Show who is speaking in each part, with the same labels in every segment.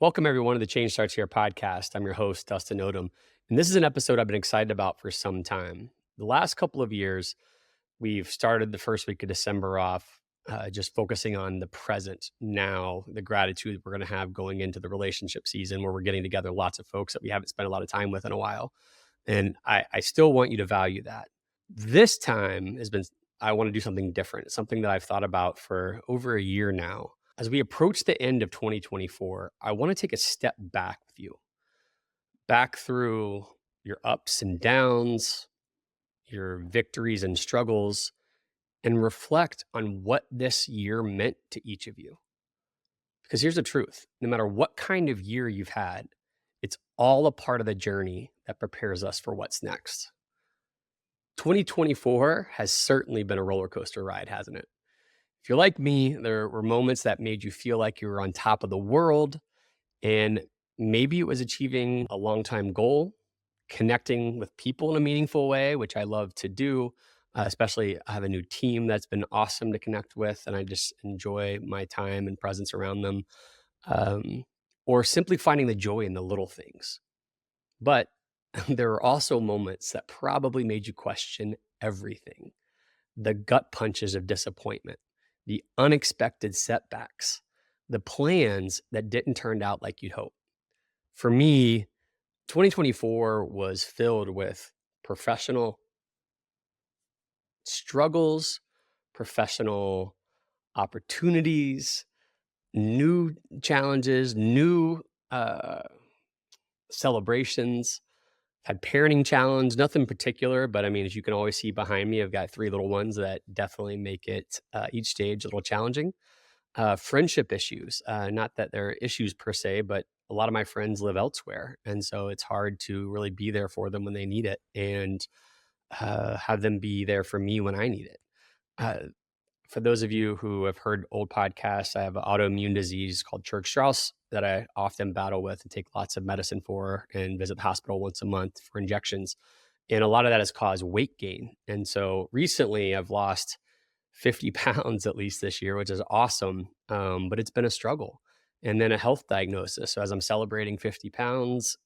Speaker 1: Welcome, everyone, to the Change Starts Here podcast. I'm your host, Dustin Odham, and this is an episode I've been excited about for some time. The last couple of years, we've started the first week of December off just focusing on the present now, the gratitude we're going to have going into the relationship season where we're getting together lots of folks that we haven't spent a lot of time with in a while. And I still want you to value that. This time I want to do something different. It's something that I've thought about for over a year now. As we approach the end of 2024, I want to take a step back with you, back through your ups and downs, your victories and struggles, and reflect on what this year meant to each of you. Because here's the truth, no matter what kind of year you've had, it's all a part of the journey that prepares us for what's next. 2024 has certainly been a roller coaster ride, hasn't it? If you're like me, there were moments that made you feel like you were on top of the world, and maybe it was achieving a long-time goal, connecting with people in a meaningful way, which I love to do. Especially, I have a new team that's been awesome to connect with, and I just enjoy my time and presence around them. Um, or simply finding the joy in the little things. But there are also moments that probably made you question everything. The gut punches of disappointment, the unexpected setbacks, the plans that didn't turn out like you'd hoped. For me, 2024 was filled with professional struggles, professional opportunities, new challenges, new celebrations. Had parenting challenge, nothing particular, but I mean, as you can always see behind me, I've got 3 little ones that definitely make it each stage a little challenging. Friendship issues, not that they're issues per se, but a lot of my friends live elsewhere. And so it's hard to really be there for them when they need it and have them be there for me when I need it. Uh, for those of you who have heard old podcasts, I have an autoimmune disease called Church-Strauss that I often battle with and take lots of medicine for and visit the hospital once a month for injections. And a lot of that has caused weight gain. And so recently I've lost 50 pounds at least this year, which is awesome. But it's been a struggle. And then a health diagnosis. So as I'm celebrating 50 pounds,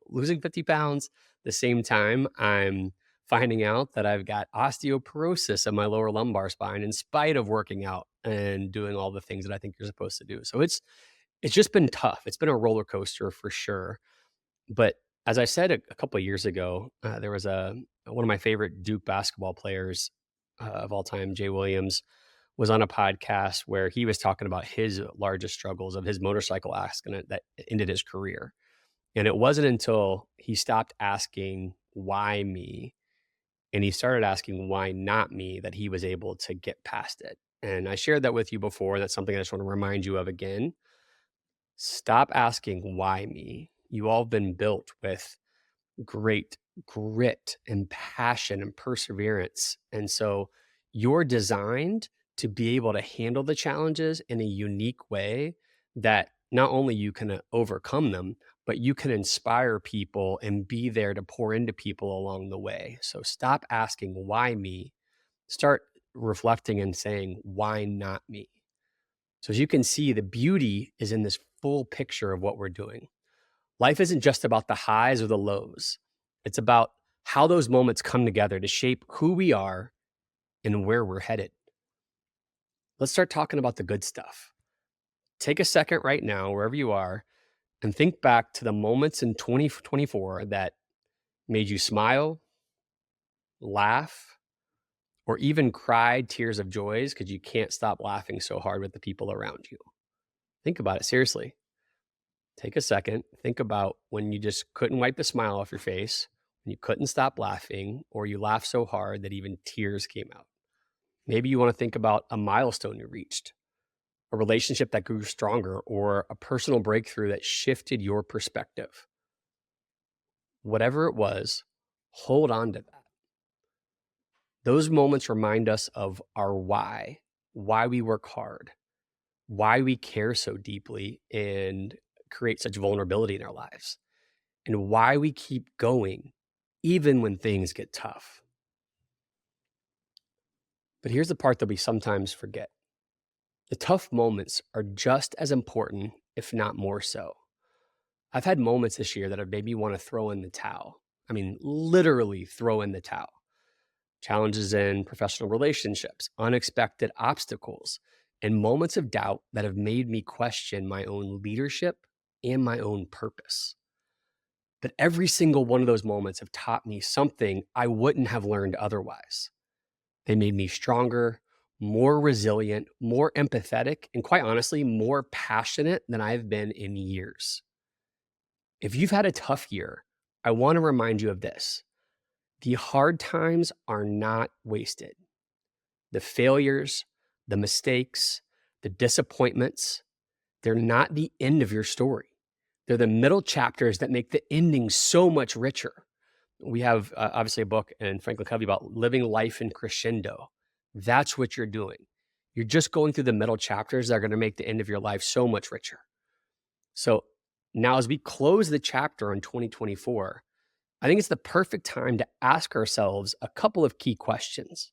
Speaker 1: losing 50 pounds, the same time I'm finding out that I've got osteoporosis in my lower lumbar spine in spite of working out and doing all the things that I think you're supposed to do. So it's just been tough. It's been a roller coaster for sure. But as I said a couple of years ago, there was one of my favorite Duke basketball players of all time, Jay Williams, was on a podcast where he was talking about his largest struggles of his motorcycle accident that ended his career. And it wasn't until he stopped asking, why me? And he started asking, why not me, that he was able to get past it. And I shared that with you before. And that's something I just want to remind you of again. Stop asking, why me? You all have been built with great grit and passion and perseverance. And so you're designed to be able to handle the challenges in a unique way that not only you can overcome them, but you can inspire people and be there to pour into people along the way. So stop asking, why me? Start reflecting and saying, why not me? So as you can see, the beauty is in this full picture of what we're doing. Life isn't just about the highs or the lows. It's about how those moments come together to shape who we are and where we're headed. Let's start talking about the good stuff. Take a second right now, wherever you are, and think back to the moments in 2024 that made you smile, laugh, or even cry tears of joys because you can't stop laughing so hard with the people around you. Think about it seriously. Take a second. Think about when you just couldn't wipe the smile off your face, when you couldn't stop laughing, or you laughed so hard that even tears came out. Maybe you want to think about a milestone you reached, a relationship that grew stronger, or a personal breakthrough that shifted your perspective. Whatever it was, hold on to that. Those moments remind us of our why we work hard, why we care so deeply and create such vulnerability in our lives, and why we keep going even when things get tough. But here's the part that we sometimes forget. The tough moments are just as important if not more so. I've had moments this year that have made me want to throw in the towel. I mean, literally throw in the towel. Challenges in professional relationships, unexpected obstacles, and moments of doubt that have made me question my own leadership and my own purpose. But every single one of those moments have taught me something I wouldn't have learned otherwise. They made me stronger, more resilient, more empathetic, and quite honestly, more passionate than I've been in years. If you've had a tough year, I want to remind you of this. The hard times are not wasted. The failures, the mistakes, the disappointments, they're not the end of your story. They're the middle chapters that make the ending so much richer. We have obviously a book in FranklinCovey about living life in crescendo. That's what you're doing. You're just going through the middle chapters that are going to make the end of your life so much richer. So now as we close the chapter on 2024, I think it's the perfect time to ask ourselves a couple of key questions.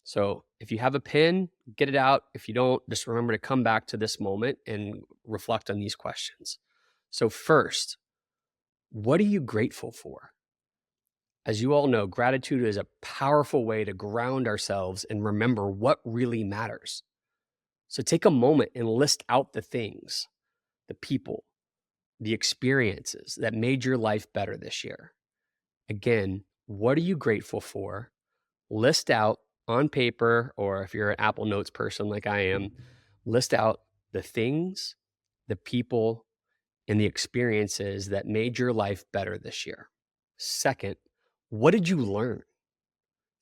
Speaker 1: So if you have a pen, get it out. If you don't, just remember to come back to this moment and reflect on these questions. So first, what are you grateful for? As you all know, gratitude is a powerful way to ground ourselves and remember what really matters. So take a moment and list out the things, the people, the experiences that made your life better this year. Again, what are you grateful for? List out on paper, or if you're an Apple Notes person like I am, list out the things, the people, and the experiences that made your life better this year. Second, what did you learn?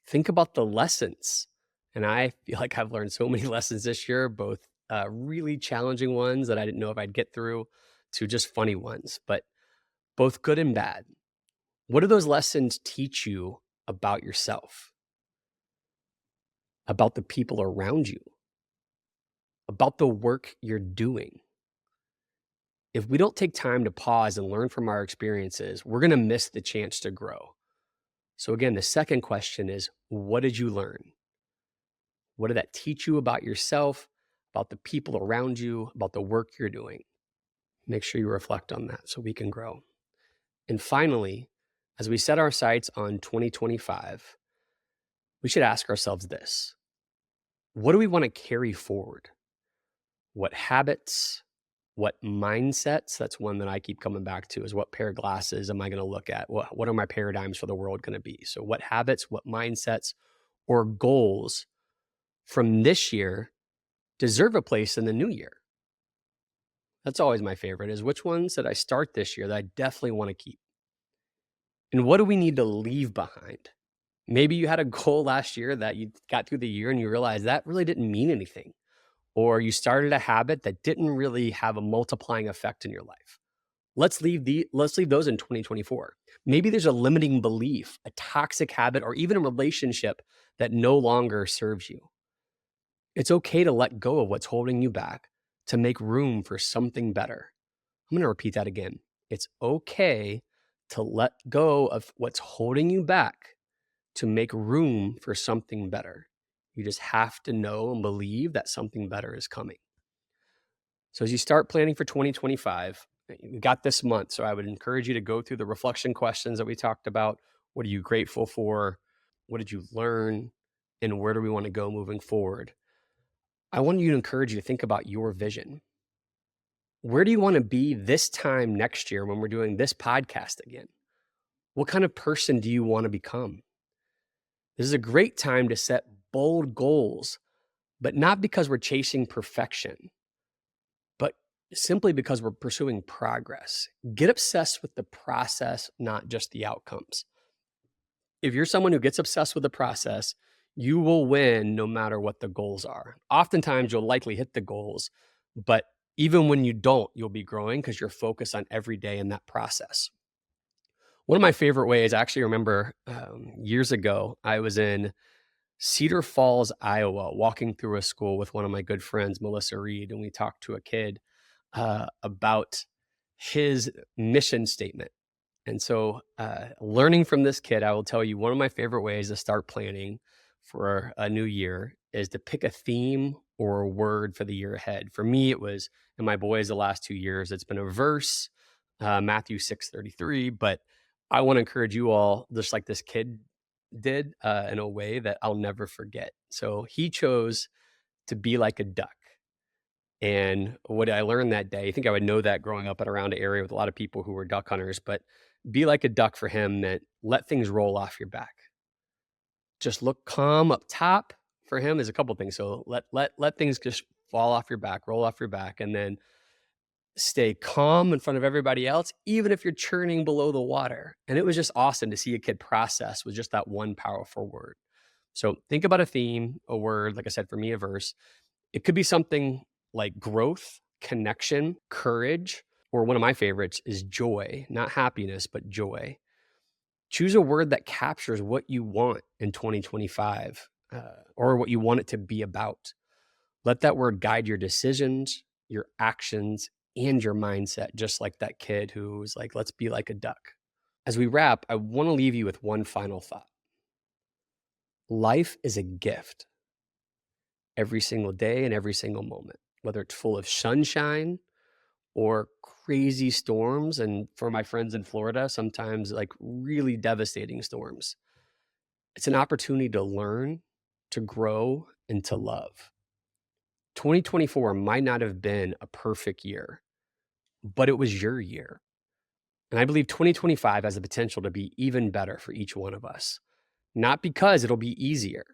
Speaker 1: Think about the lessons. And I feel like I've learned so many lessons this year, both really challenging ones that I didn't know if I'd get through to just funny ones, but both good and bad. What do those lessons teach you about yourself, about the people around you, about the work you're doing? If we don't take time to pause and learn from our experiences, we're going to miss the chance to grow. So again, the second question is, what did you learn? What did that teach you about yourself, about the people around you, about the work you're doing? Make sure you reflect on that so we can grow. And finally, as we set our sights on 2025, we should ask ourselves this: what do we want to carry forward? What habits, what mindsets? That's one that I keep coming back to, is what pair of glasses am I going to look at? What are my paradigms for the world going to be? So what habits, what mindsets, or goals from this year deserve a place in the new year? That's always my favorite, is which ones did I start this year that I definitely want to keep? And what do we need to leave behind? Maybe you had a goal last year that you got through the year and you realized that really didn't mean anything. Or you started a habit that didn't really have a multiplying effect in your life. Let's leave those in 2024. Maybe there's a limiting belief, a toxic habit, or even a relationship that no longer serves you. It's okay to let go of what's holding you back to make room for something better. I'm going to repeat that again. It's okay to let go of what's holding you back to make room for something better. You just have to know and believe that something better is coming. So as you start planning for 2025, you got this month. So I would encourage you to go through the reflection questions that we talked about. What are you grateful for? What did you learn? And where do we want to go moving forward? I want you to encourage you to think about your vision. Where do you want to be this time next year when we're doing this podcast again? What kind of person do you want to become? This is a great time to set bold goals, but not because we're chasing perfection, but simply because we're pursuing progress. Get obsessed with the process, not just the outcomes. If you're someone who gets obsessed with the process, you will win no matter what the goals are. Oftentimes, you'll likely hit the goals, but even when you don't, you'll be growing because you're focused on every day in that process. One of my favorite ways, I actually remember years ago, I was in Cedar Falls, Iowa, walking through a school with one of my good friends, Melissa Reed, and we talked to a kid about his mission statement. And so learning from this kid, I will tell you, one of my favorite ways to start planning for a new year is to pick a theme or a word for the year ahead. For me, it was, and my boys, the last 2 years, it's been a verse, Matthew 6:33. But I want to encourage you all, just like this kid did, in a way that I'll never forget. So he chose to be like a duck. And what I learned that day, I think I would know that growing up at around an area with a lot of people who were duck hunters, but be like a duck for him, that let things roll off your back. Just look calm up top. For him is a couple things. So let things just fall off your back, roll off your back, and then stay calm in front of everybody else, even if you're churning below the water. And it was just awesome to see a kid process with just that one powerful word. So think about a theme, a word, like I said, for me, a verse. It could be something like growth, connection, courage, or one of my favorites is joy, not happiness, but joy. Choose a word that captures what you want in 2025, or what you want it to be about. Let that word guide your decisions, your actions, and your mindset, just like that kid who was like, let's be like a duck. As we wrap, I want to leave you with one final thought. Life is a gift every single day and every single moment, whether it's full of sunshine or crazy storms. And for my friends in Florida, sometimes like really devastating storms. It's an opportunity to learn, to grow, and to love. 2024 might not have been a perfect year, but it was your year. And I believe 2025 has the potential to be even better for each one of us. Not because it'll be easier,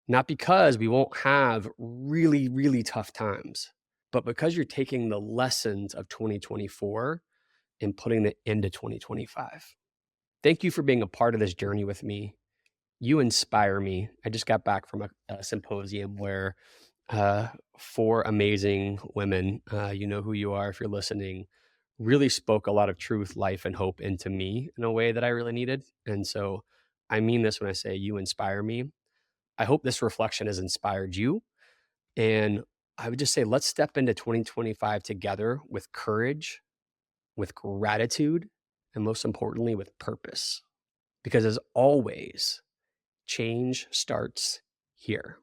Speaker 1: not because we won't have really, really tough times, but because you're taking the lessons of 2024 and putting it into 2025. Thank you for being a part of this journey with me. You inspire me. I just got back from a symposium where 4 amazing women, you know who you are if you're listening, really spoke a lot of truth, life, and hope into me in a way that I really needed. And so I mean this when I say you inspire me. I hope this reflection has inspired you. And I would just say, let's step into 2025 together with courage, with gratitude, and most importantly, with purpose. Because as always, change starts here.